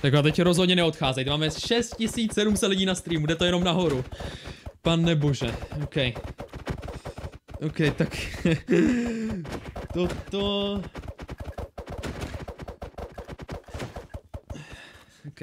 Tak a teď rozhodně neodcházejte, máme 6700 lidí na streamu, jde to jenom nahoru. Pane bože, OK. OK, tak... Toto... OK.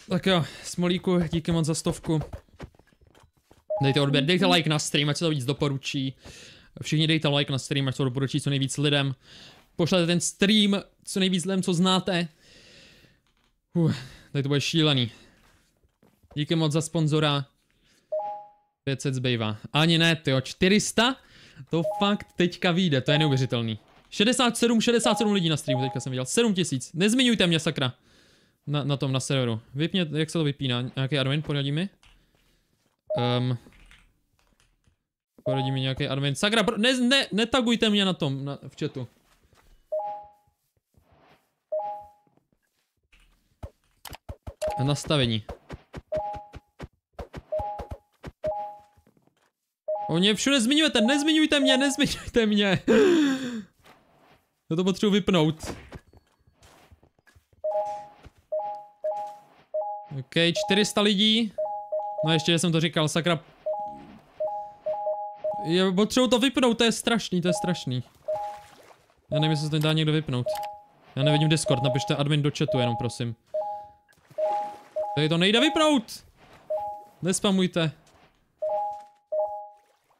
Tak jo, Smolíku, díky moc za 100. Dejte odběr, dejte like na stream, ať se to víc doporučí. Všichni dejte like na stream, ať se to doporučí co nejvíc lidem. Pošlete ten stream co nejvíc lidem, co znáte. Tady to bude šílený. Díky moc za sponzora. 500 zbývá. Ani ne, tyjo, 400? To fakt teďka vyjde, to je neuvěřitelný. 67 lidí na streamu, teďka jsem viděl. 7000, nezmiňujte mě, sakra. Na serveru. Vypně, jak se to vypíná? Nějaký admin, poradí mi? Poradí mi nějaký admin. Sakra, netagujte mě na tom, v chatu. Nastavení. Mě všude zmiňujete, nezmiňujte mě. Já to potřebuji vypnout. OK, 400 lidí. No ještě, že jsem to říkal, sakra. Já potřebuji to vypnout, to je strašný. Já nevím, jestli se to dá někdo vypnout. Já nevidím Discord, napište admin do chatu jenom, prosím. Tady to nejde vypnout! Nespamujte.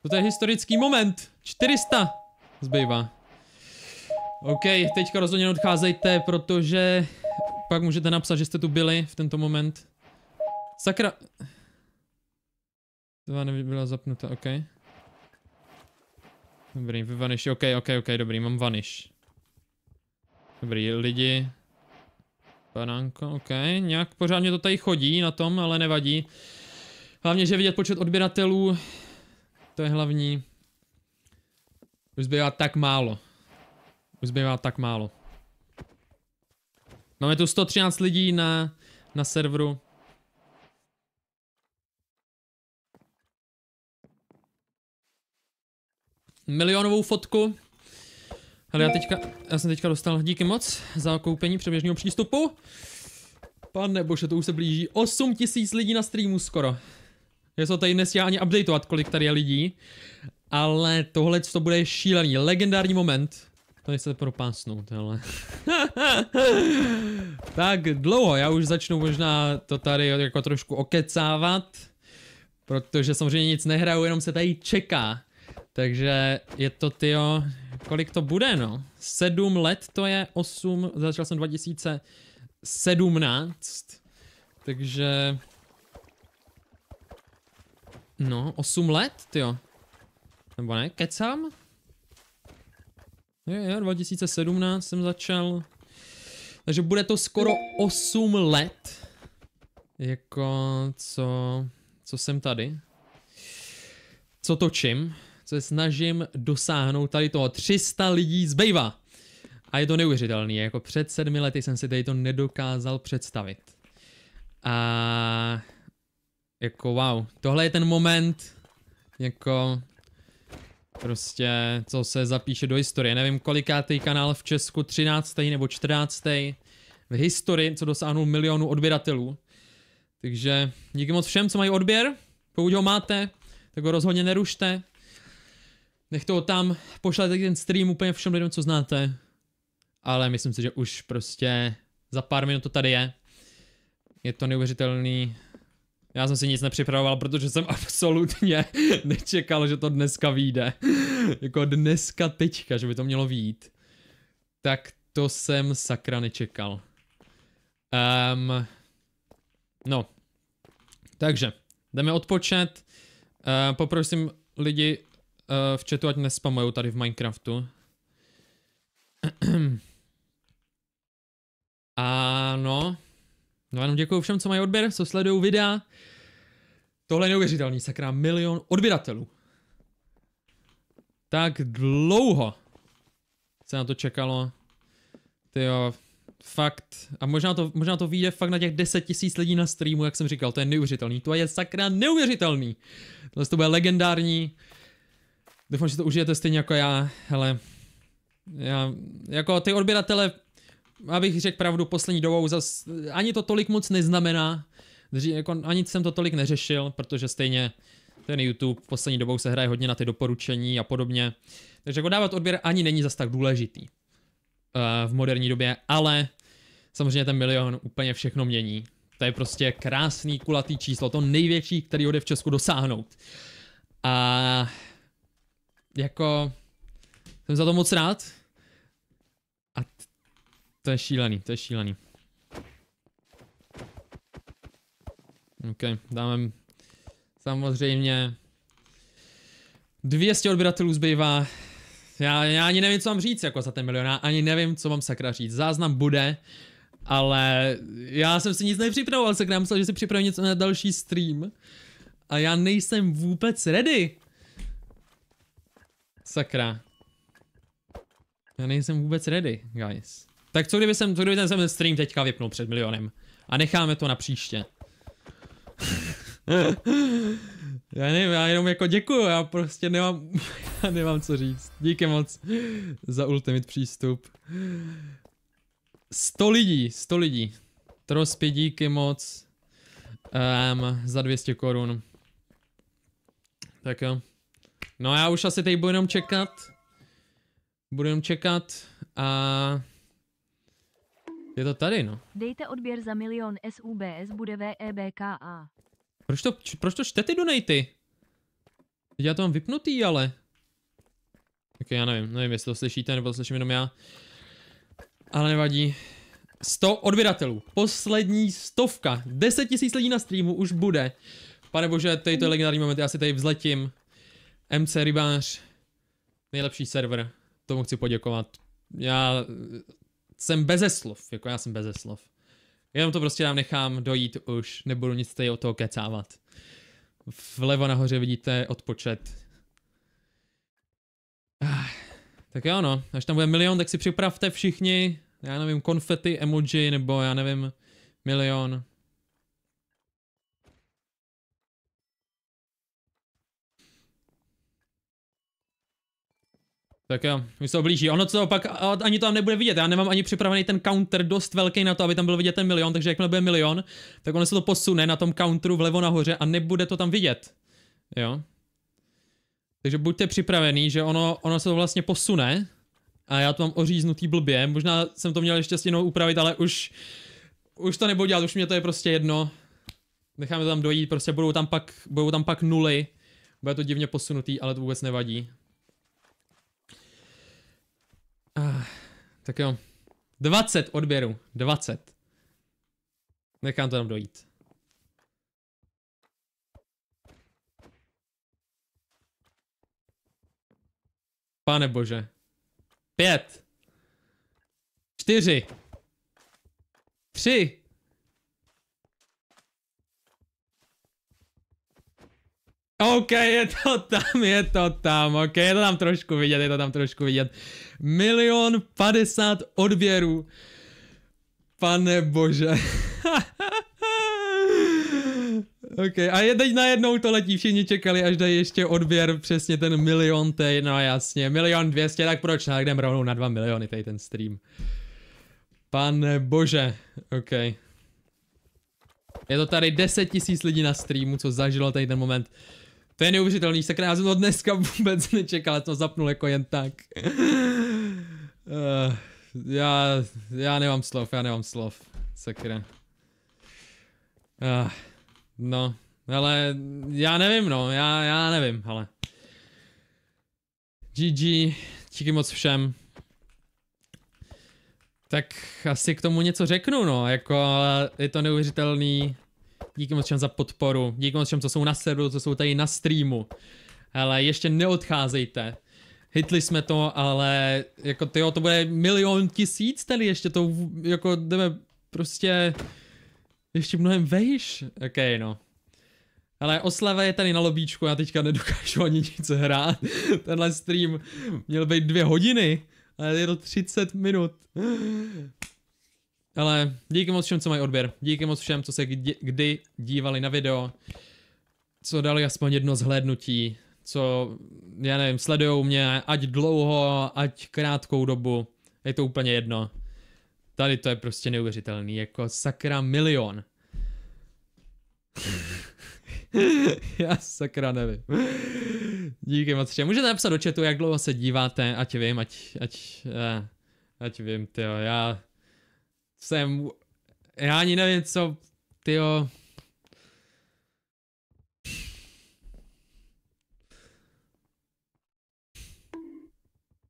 To je historický moment. 400 zbývá. OK, teďka rozhodně neodcházejte, protože pak můžete napsat, že jste tu byli v tento moment. Sakra. To nebyla zapnuta, OK. Dobrý, vanish, OK, dobrý, mám vanish. Dobrý, lidi. Banánko, OK, nějak pořádně to tady chodí na tom, ale nevadí. Hlavně, že vidět počet odběratelů. To je hlavní. Už zbývá tak málo. Máme tu 113 lidí na serveru. Milionovou fotku. Ale já jsem teďka dostal díky moc za koupení předběžného přístupu. Pane bože, to už se blíží 8000 lidí na streamu skoro. Já se to tady nestíhá ani updateovat, kolik tady je lidí. Ale tohle to bude šílený, legendární moment. To nechce propásnout, ale. Tak dlouho, já už začnu možná to tady jako trošku okecávat. Protože samozřejmě nic nehraju, jenom se tady čeká. Takže je to, tyjo, kolik to bude, no? 7 let to je, 8, začal jsem 2017. Takže... No, 8 let, tyjo. Nebo ne, kecám? Jo, 2017 jsem začal. Takže bude to skoro 8 let. Jako, co jsem tady. Co točím. Co se snažím dosáhnout tady toho. 300 lidí zbývá. A je to neuvěřitelný. Jako před 7 lety jsem si tady to nedokázal představit. A... Jako wow. Tohle je ten moment, jako... Prostě, co se zapíše do historie. Nevím, kolikátý kanál v Česku, 13. nebo 14. v historii, co dosáhnul milionu odběratelů. Takže díky moc všem, co mají odběr. Pokud ho máte, tak ho rozhodně nerušte. Nechte ho tam, pošlete ten stream úplně všem lidem, co znáte. Ale myslím si, že už prostě za pár minut to tady je. Je to neuvěřitelný. Já jsem si nic nepřipravoval, protože jsem absolutně nečekal, že to dneska vyjde. Jako dneska teďka, že by to mělo vyjít. Tak to jsem sakra nečekal. No. Takže, jdeme odpočet. Poprosím lidi v chatu, ať nespamujou tady v Minecraftu. Ano. No jenom děkuju všem, co mají odběr, co sledují videa. Tohle je neuvěřitelný, sakra, 1 000 000 odběratelů. Tak dlouho se na to čekalo. Tyjo, Fakt. A možná to vyjde fakt na těch 10 000 lidí na streamu, jak jsem říkal, to je neuvěřitelný. To je sakra neuvěřitelný. Tohle to bude legendární. Doufám, že to užijete stejně jako já, hele. Já, jako ty odběratele, abych řekl pravdu, poslední dobou zas ani to tolik moc neznamená. Jako, ani jsem to tolik neřešil, protože stejně ten YouTube poslední dobou se hraje hodně na ty doporučení a podobně. Takže jako dávat odběr ani není zas tak důležitý v moderní době, ale samozřejmě ten 1 000 000 úplně všechno mění. To je prostě krásný kulatý číslo, to největší, který jde v Česku dosáhnout. A jako jsem za to moc rád. A to je šílený, to je šílený. OK, dáme samozřejmě 200 odběratelů zbývá. Já ani nevím, co mám říct jako za ten 1 000 000, ani nevím, co mám sakra říct. Záznam bude, ale já jsem si nic nepřipravoval, sakra, myslel, že si připravím něco na další stream. A já nejsem vůbec ready. Sakra. Já nejsem vůbec ready, guys. Tak co kdyby jsem ten stream teďka vypnul před 1 000 000 a necháme to na příště. Já nevím, já jenom jako děkuju, já prostě nemám co říct. Díky moc za ultimate přístup. 100 lidí. Trospy, díky moc. Za 200 korun. Tak jo. No já už asi tady budu jenom čekat. A je to tady, no. Dejte odběr za 1 000 000 SUBS, bude VEBKA. Proč to čte ty donaty? Já to mám vypnutý, ale. Ok, já nevím, jestli to slyšíte, nebo to slyším jenom já. Ale nevadí. 100 odběratelů. Poslední 100. 10 000 lidí na streamu už bude. Pane bože, tady to je legendární moment, já si tady vzletím. MC Rybář. Nejlepší server. Tomu chci poděkovat. Já jsem beze slov, jako já jsem beze slov. Jenom to prostě nechám dojít už, nebudu nic tady od toho kecávat. Vlevo nahoře vidíte odpočet. Tak jo no, až tam bude 1 000 000, tak si připravte všichni, já nevím, konfety, emoji, nebo já nevím, 1 000 000. Tak jo, už se to blíží. Ono co pak ani to tam nebude vidět. Já nemám ani připravený ten counter dost velký na to, aby tam byl vidět ten 1 000 000, takže jakmile bude 1 000 000, tak ono se to posune na tom counteru vlevo nahoře a nebude to tam vidět. Jo. Takže buďte připravený, že ono se to vlastně posune a já to mám oříznutý blbě. Možná jsem to měl ještě stěnou upravit, ale už to nebudu dělat, už mě to je prostě jedno. Necháme to tam dojít, prostě budou tam pak nuly. Bude to divně posunutý, ale to vůbec nevadí. Tak jo. 20 odběrů. 20. Nechám to tam dojít. Pane bože. 5. 4. 3. OK, je to tam, OK, je to tam trošku vidět, 1 050 000 odběrů. Pane bože. OK, a je teď najednou to letí, všichni čekali, až dají ještě odběr, přesně ten 1 000 000, no jasně, 1 200 000, tak proč, tak jdem rovnou na 2 miliony tady ten stream. Pane bože, OK. Je to tady 10 000 lidí na streamu, co zažilo tady ten moment. To je neuvěřitelný, sakra, já jsem to dneska vůbec nečekal, já jsem to zapnul jako jen tak. Já nemám slov, sakra. No, ale já nevím, no, já nevím, ale. GG, díky moc všem. Tak asi k tomu něco řeknu, no, jako je to neuvěřitelný. Díky moc všem za podporu, díky moc všem, co jsou na serveru, co jsou tady na streamu. Ale ještě neodcházejte. Hitli jsme to, ale jako tyjo, to bude 1 000 000 tady ještě to, jako jdeme prostě ještě mnohem vejš. OK, no. Ale oslava je tady na lobíčku, já teďka nedokážu ani nic hrát. Tenhle stream měl být 2 hodiny, ale je to 30 minut. Ale díky moc všem, co mají odběr. Díky moc všem, co se kdy dívali na video. Co dali aspoň jedno zhlédnutí. Co, já nevím, sledujou mě, ať dlouho, ať krátkou dobu. Je to úplně jedno. Tady to je prostě neuvěřitelný, jako sakra milion. Já sakra nevím. Díky moc všem. Můžete napsat do chatu, jak dlouho se díváte, ať vím, ať vím, tyjo, já ani nevím, co, tyjo.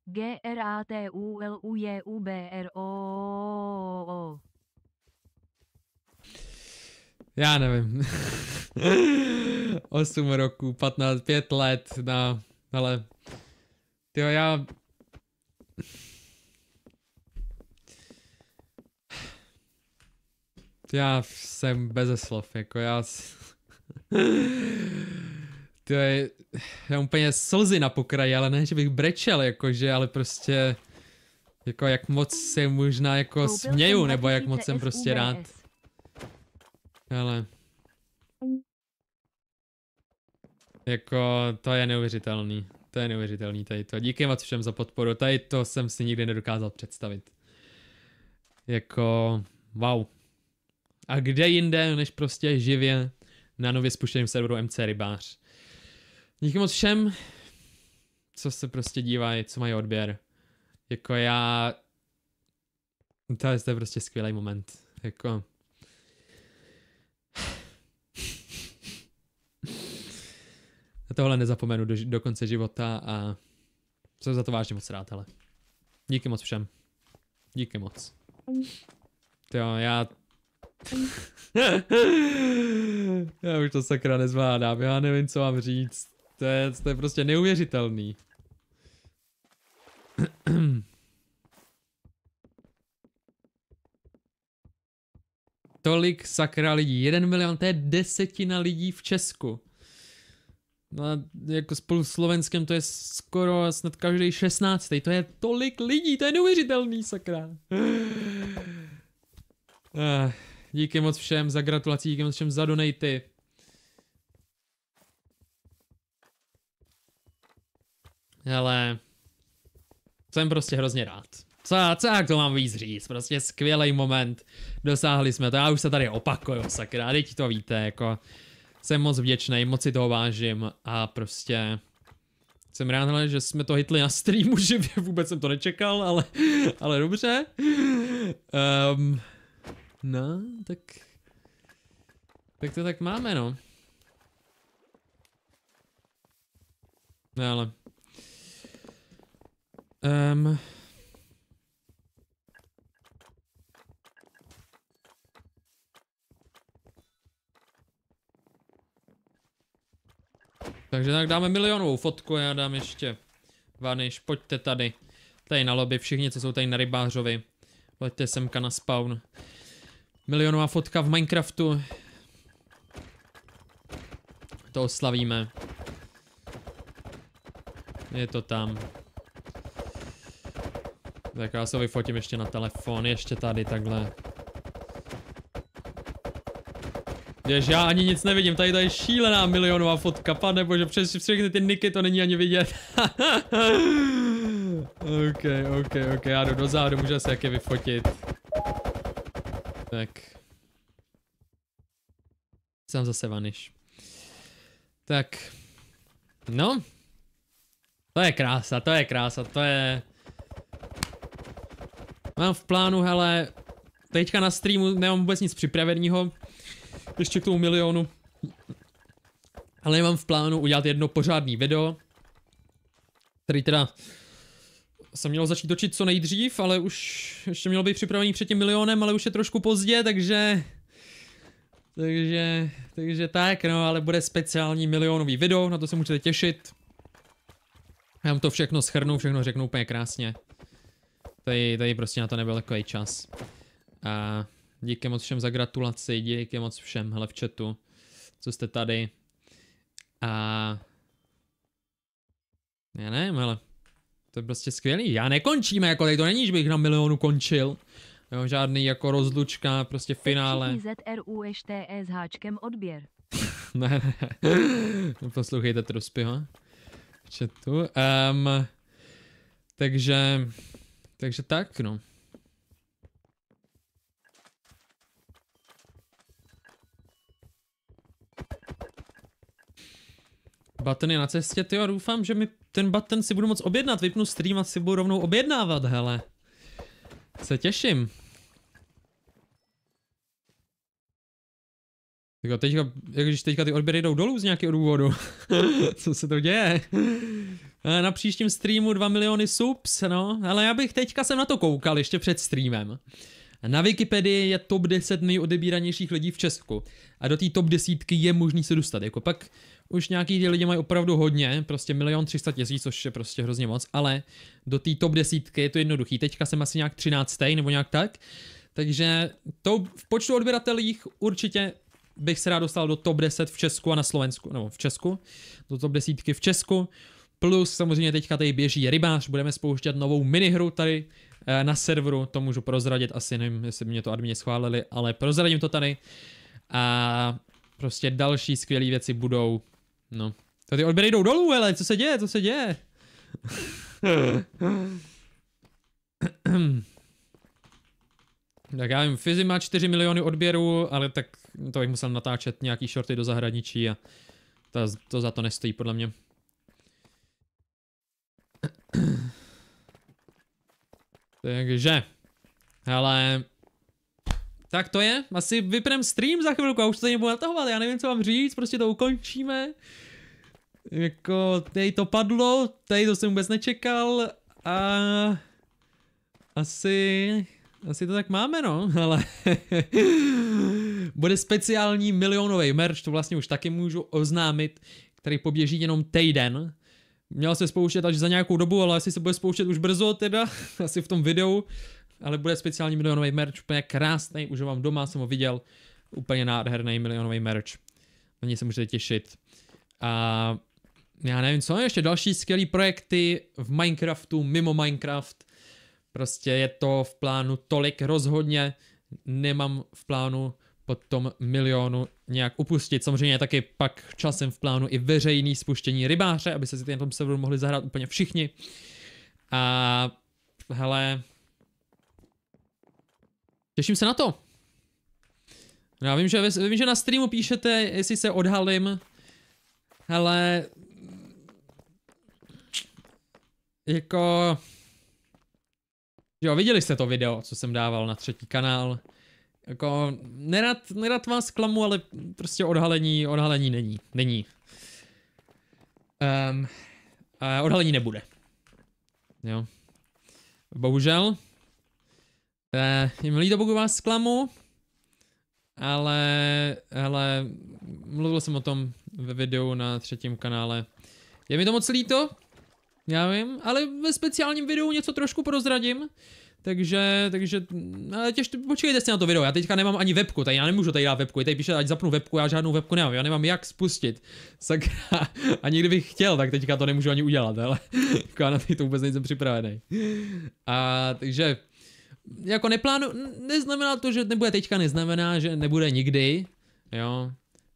GRATULUJUBRO. Já nevím. 8 roků, 15, 5 let, no, ale tyjo, já jsem beze slov, jako tyjo, já úplně slzy na pokraji, ale ne, že bych brečel, jakože, ale prostě, jako jak moc se možná jako směju, nebo jak moc jsem prostě rád. Ale jako to je neuvěřitelný. To je neuvěřitelný tady to. Díky moc všem za podporu. Tady to jsem si nikdy nedokázal představit. Jako wow. A kde jinde, než prostě živě na nově spuštěném serveru MC Rybář. Díky moc všem, co se prostě dívají, co mají odběr. Jako já... To je prostě skvělý moment. Jako... Já tohle nezapomenu do konce života a jsem za to vážně moc rád, ale díky moc všem. Díky moc. Jo, já už to sakra nezvládám, já nevím, co mám říct. To je prostě neuvěřitelný. Tolik sakra lidí, 1 milion, to je 10 lidí v Česku. No a jako spolu s Slovenskem to je skoro snad každý 16. To je tolik lidí, to je neuvěřitelný, sakra. Díky moc všem za gratulaci, díky moc všem za donaty. Ale jsem prostě hrozně rád. Co jak to mám víc říct, prostě skvělý moment. Dosáhli jsme to, já už se tady opakuju, sakra, teď to víte, jako... Jsem moc vděčný, moc si toho vážím a prostě jsem rád, že jsme to hitli na streamu, že vůbec jsem to nečekal, ale dobře. No, tak to tak máme, no. No, ale... Takže tak dáme milionovou fotku, já dám ještě Vaniš, pojďte tady. Tady na lobby, všichni, co jsou tady na Rybářovi. Pojďte semka na spawn. Milionová fotka v Minecraftu. To oslavíme. Je to tam. Tak já se vyfotím ještě na telefon, ještě tady takhle. Jež já ani nic nevidím, tady je šílená milionová fotka, panebože, přes všechny ty niky to není ani vidět. Ok, já jdu dozadu, můžu se jaké vyfotit. Tak. Jsem zase Vaniš. Tak. No. To je krása, to je... Mám v plánu, hele, teďka na streamu nemám vůbec nic připraveného. Ještě k tomu milionu. Ale nemám v plánu udělat jedno pořádný video. Který teda jsem měl začít točit co nejdřív, ale už ještě mělo být připravený před tím milionem, ale už je trošku pozdě, takže tak, no, ale bude speciální milionový video, na to se můžete těšit. Já vám to všechno shrnu, všechno řeknu úplně krásně. Tady prostě na to nebyl takový čas. A díky moc všem za gratulaci, díky moc všem, hele v chatu, co jste tady. A já nevím, ale to je prostě skvělý. Já nekončíme, jako tady to není, že bych na milionu končil. Jo, žádný jako rozlučka, prostě finále. ZRUŠTE s háčkem odběr. Ne. Poslouchejte Truspyho. Chatu. Takže tak, no. Button je na cestě, tyjo, doufám, že mi ten button si budu moc objednat, vypnu stream a si budu rovnou objednávat, hele. Se těším. Tyjo, teďka, když teďka ty odběry jdou dolů z nějakého důvodu. Co se to děje? Na příštím streamu 2 miliony subs, no. Ale já bych teďka jsem na to koukal ještě před streamem. Na Wikipedii je top 10 nejodebíranějších lidí v Česku. A do té top 10 je možný se dostat. Jako pak už nějaký lidi mají opravdu hodně, prostě 1 300 000, což je prostě hrozně moc, ale do té top 10 je to jednoduchý. Teďka jsem asi nějak 13. nebo nějak tak. Takže to v počtu odběratelích určitě bych se rád dostal do top 10 v Česku a na Slovensku, nebo v Česku, do top 10 v Česku. Plus samozřejmě teďka tady běží rybář, budeme spouštět novou minihru tady na serveru, to můžu prozradit, asi nevím, jestli mě to admini schválili, ale prozradím to tady. A prostě další skvělé věci budou, no. Tady odběry jdou dolů, hele, co se děje, co se děje? Tak já vím, Fizzy má 4 miliony odběrů, ale tak to bych musel natáčet nějaký shorty do zahraničí a to za to nestojí podle mě. Takže, hele, tak to je, asi vypneme stream za chvilku, a už to tady nebudu natahovat, já nevím, co vám říct, prostě to ukončíme. Jako, tady to padlo, tady to jsem vůbec nečekal a asi to tak máme, no, ale bude speciální milionový merch, to vlastně už taky můžu oznámit, který poběží jenom týden. Měl se spouštět až za nějakou dobu, ale asi se bude spouštět už brzo teda, asi v tom videu. Ale bude speciální milionový merch, úplně krásný, už ho mám doma, jsem ho viděl. Úplně nádherný milionový merch. Na něj se můžete těšit. A já nevím, co ještě další skvělý projekty v Minecraftu, mimo Minecraft. Prostě je to v plánu tolik rozhodně. Nemám v plánu po tom milionu nějak upustit. Samozřejmě je taky pak časem v plánu i veřejný spuštění rybáře, aby se si na tom serveru mohli zahrát úplně všichni. A hele, těším se na to. Já vím, že na streamu píšete, jestli se odhalím. Hele, jako, jo, viděli jste to video, co jsem dával na 3. kanál. Jako, nerad vás klamu, ale prostě odhalení není. Odhalení nebude. Jo. Bohužel. Je mi líto, pokud vás zklamu, ale mluvil jsem o tom ve videu na 3. kanále. Je mi to moc líto, já vím, ale ve speciálním videu něco trošku prozradím. Takže, počkejte si na to video, já teďka nemám ani webku, tady já nemůžu tady dát webku, tady píše, ať zapnu webku, já žádnou webku nemám, já nemám jak spustit, sakra, ani kdybych chtěl, tak teďka to nemůžu ani udělat, ale jako já na to vůbec nejsem připravený. A takže, jako neznamená to, že nebude teďka, neznamená, že nebude nikdy, jo,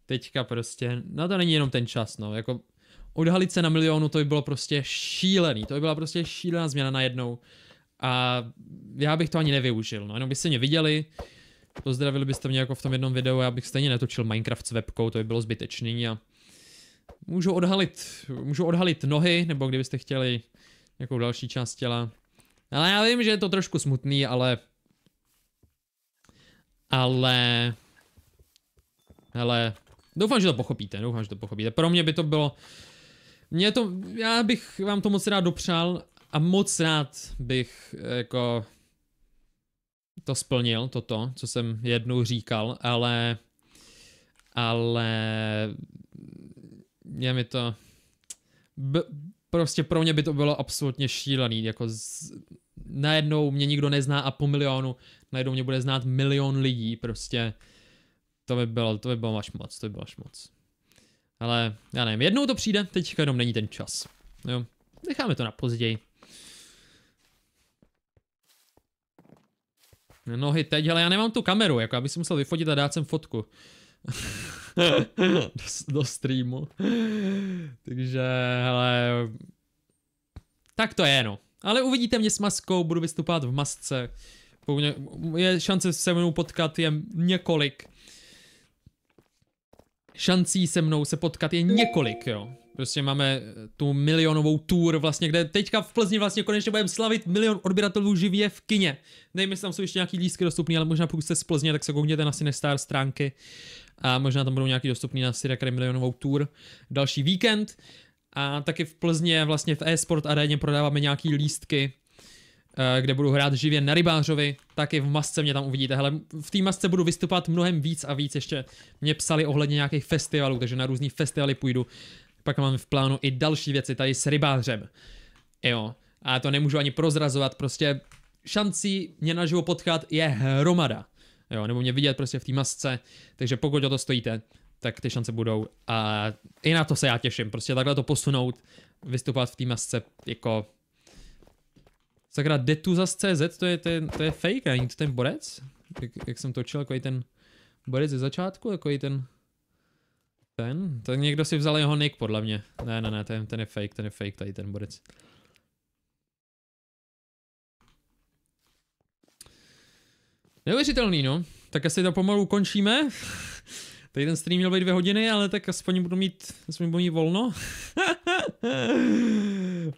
teďka prostě, no to není jenom ten čas, no, jako odhalit se na milionu, to by bylo prostě šílený, to by byla prostě šílená změna najednou. A já bych to ani nevyužil, no, jenom byste mě viděli, pozdravili byste mě jako v tom jednom videu, já bych stejně netočil Minecraft s webkou, to by bylo zbytečný a můžu odhalit nohy, nebo kdybyste chtěli nějakou další část těla. Ale já vím, že je to trošku smutný, ale doufám, že to pochopíte, Pro mě by to bylo, já bych vám to moc rád dopřál, a moc rád bych jako to splnil, co jsem jednou říkal, ale je mi to, prostě pro mě by to bylo absolutně šílený, jako najednou mě nikdo nezná a po milionu, najednou mě bude znát 1 milion lidí, prostě to by bylo až moc. Ale já nevím, jednou to přijde, teď jenom není ten čas, jo, necháme to na později. nohy teď, ale já nemám tu kameru, jako abych si musel vyfotit a dát sem fotku. do streamu. Takže, hele, tak to je, no. Ale uvidíte mě s maskou, budu vystupovat v masce. Je šance se mnou potkat je několik. Šancí se mnou se potkat je několik, jo. Prostě máme tu milionovou tour vlastně, kde teďka v Plzni vlastně konečně budeme slavit 1 milion odběratelů živě v kině. Nevím, jestli tam jsou ještě nějaký lístky dostupný, ale možná pokud jste z Plzně, tak se koukněte na Cinestar stránky. A možná tam budou nějaký dostupný na Cinecar milionovou tour další víkend. A taky v Plzně vlastně v e-sport aréně prodáváme nějaký lístky, kde budu hrát živě na Rybářovi, taky v masce mě tam uvidíte. Hele, v té masce budu vystupovat mnohem víc a víc, ještě mě psali ohledně nějakých festivalů, takže na různý festivaly půjdu. Pak máme v plánu i další věci tady s Rybářem. Jo, a to nemůžu ani prozrazovat, prostě šancí mě naživo potkat je hromada. Jo, nebo mě vidět prostě v té masce, takže pokud o to stojíte, tak ty šance budou a i na to se já těším, prostě takhle to posunout, vystupovat v té masce, jako... Sakra, Detuzas.cz, to je fake, není to ten borec? Jak jsem točil, jako i ten borec ze začátku, jako i ten někdo si vzal jeho nick, podle mě. Ne, ten je fake, tady ten borec. Neuvěřitelný, no. Tak asi to pomalu končíme. Tady ten stream měl být 2 hodiny, ale tak aspoň budu mít volno.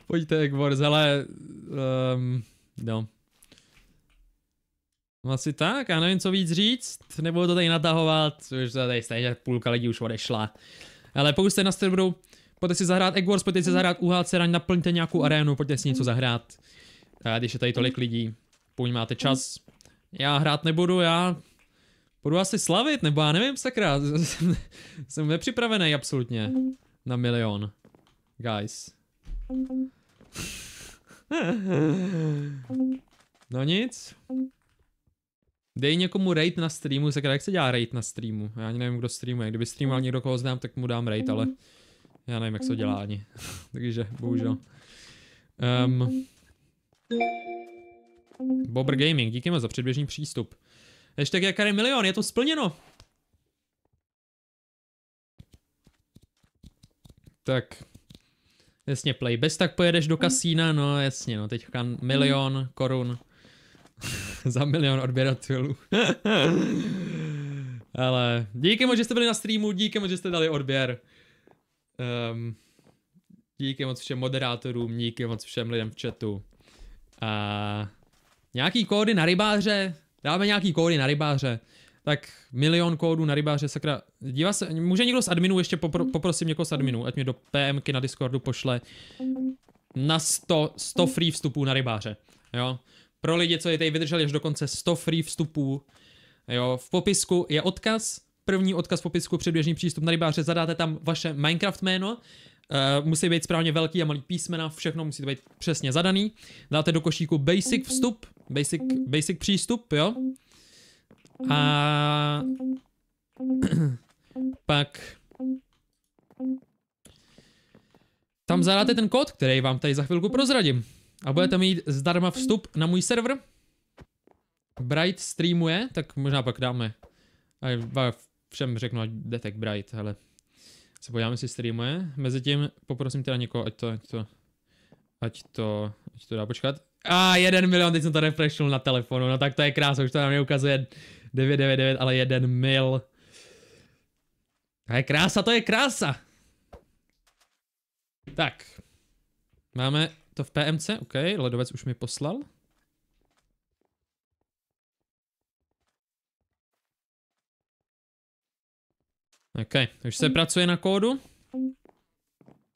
Pojďte, Eggwars, ale... no. Asi tak, já nevím, co víc říct, nebudu to tady natahovat, už to tady stejně půlka lidí už odešla. Ale pokud jste na streamu, pojďte si zahrát Eggwars, pojďte si zahrát UHC Raň, naplňte nějakou arénu, pojďte si něco zahrát. A když je tady tolik lidí, pokud máte čas. Já hrát nebudu, já budu asi slavit, nebo já nevím, sakra, jsem nepřipravený absolutně na 1 milion. Guys. No nic. Dej někomu raid na streamu, sakra, jak se dělá raid na streamu? Já ani nevím, kdo streamuje, kdyby streamoval někdo, koho znám, tak mu dám raid, ale já nevím, jak se to dělá ani. Takže, bohužel. Bobr Gaming, díky moc za předběžný přístup. Ještě jak je milion, je to splněno. Tak. Jasně, play. Bez tak pojedeš do kasína, no jasně, no teďka 1 milion korun. Za 1 milion odběratelů. Ale díky moc, že jste byli na streamu, díky moc, že jste dali odběr. Díky moc všem moderátorům, díky moc všem lidem v chatu. A nějaký kódy na Rybáře, dáme nějaký kódy na Rybáře. Tak 1 milion kódů na Rybáře, sakra. Dívá se, může někdo z adminů, ještě poprosím někoho z adminů, ať mě do PMky na Discordu pošle na 100 free vstupů na Rybáře, jo. Pro lidi, co je tady vydrželi až do konce, 100 free vstupů, jo. V popisku je odkaz, první odkaz v popisku, předběžný přístup na Rybáře, zadáte tam vaše Minecraft jméno, musí být správně velký a malý písmena, všechno musí být přesně zadaný, dáte do košíku basic vstup, basic přístup, jo. A pak tam zadáte ten kód, který vám tady za chvilku prozradím. A budete mít zdarma vstup na můj server. Bright streamuje, tak možná pak dáme. A všem řeknu, ať jdete k Bright, hele. Se podíváme, jestli streamuje. Mezitím poprosím teda někoho, ať to dá počkat. 1 milion, teď jsem to refreshnul na telefonu, no tak to je krása, už to nám neukazuje 999, ale 1 mil. To je krása. Tak. Máme to v PMC, OK, ledovec už mi poslal. OK, už se pracuje na kódu.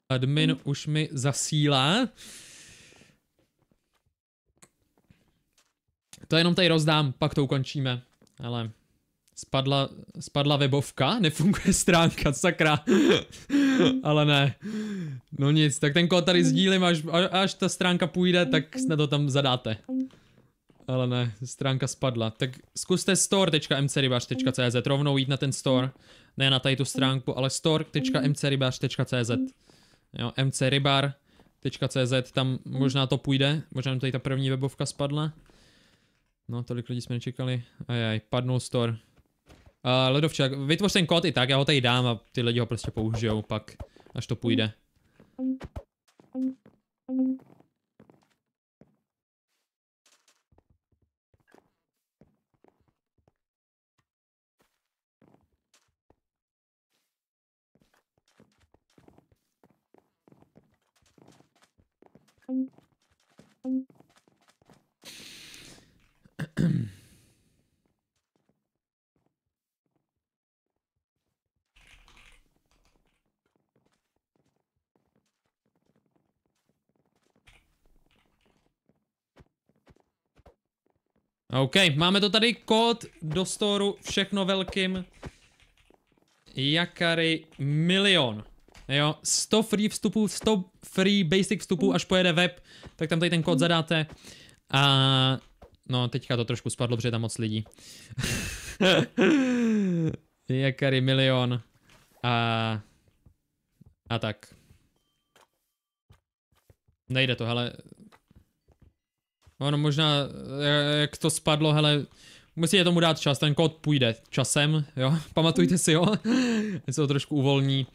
Admin už mi zasílá. To jenom tady rozdám, pak to ukončíme. Ale spadla webovka, nefunguje stránka, sakra. Ale ne. No nic, tak ten kód tady sdílím, až ta stránka půjde, tak snad to tam zadáte. Ale ne, stránka spadla. Tak zkuste store.mcrybař.cz, rovnou jít na ten store. Ne na tady tu stránku, ale store.mcrybař.cz. Jo, mcrybar.cz, tam možná to půjde. Možná tady ta první webovka spadla. No, tolik lidí jsme nečekali. Ajaj, padnul store. Ledovčák, vytvoř ten kód i tak, já ho tady dám a ty lidi ho prostě použijou pak, až to půjde. OK, máme to tady, kód do storu, všechno velkým. Jakary milion. Jo, 100 free vstupů, 100 free basic vstupů, až pojede web, tak tam tady ten kód zadáte. A no, teďka to trošku spadlo, protože je tam moc lidí. Jakary milion. A tak. Nejde to, hele. Ono možná, jak to spadlo, hele, musíte tomu dát čas, ten kód půjde časem, jo, pamatujte si, jo, se to trošku uvolní.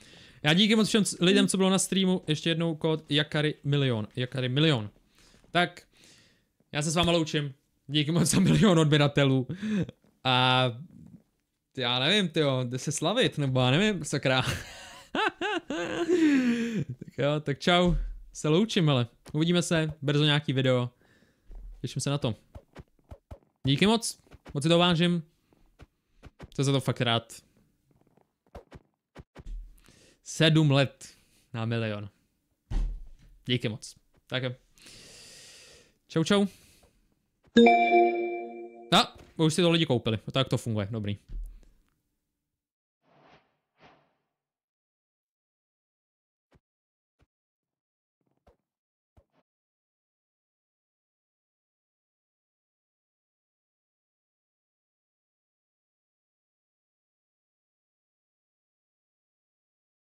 Já díky moc všem lidem, co bylo na streamu, ještě jednou kód Jakary milion. Tak, já se s váma loučím, díky moc za 1 milion odběratelů a já nevím, tyjo, jde se slavit, nebo já nevím, sakra. Tak jo, tak čau, se loučím, ale uvidíme se, brzo nějaký video. Těším se na to. Díky moc si to vážím. Jsem za to fakt rád. 7 let na 1 milion. Díky moc. Tak jo. Čau čau. Už si to lidi koupili. Tak to funguje, dobrý.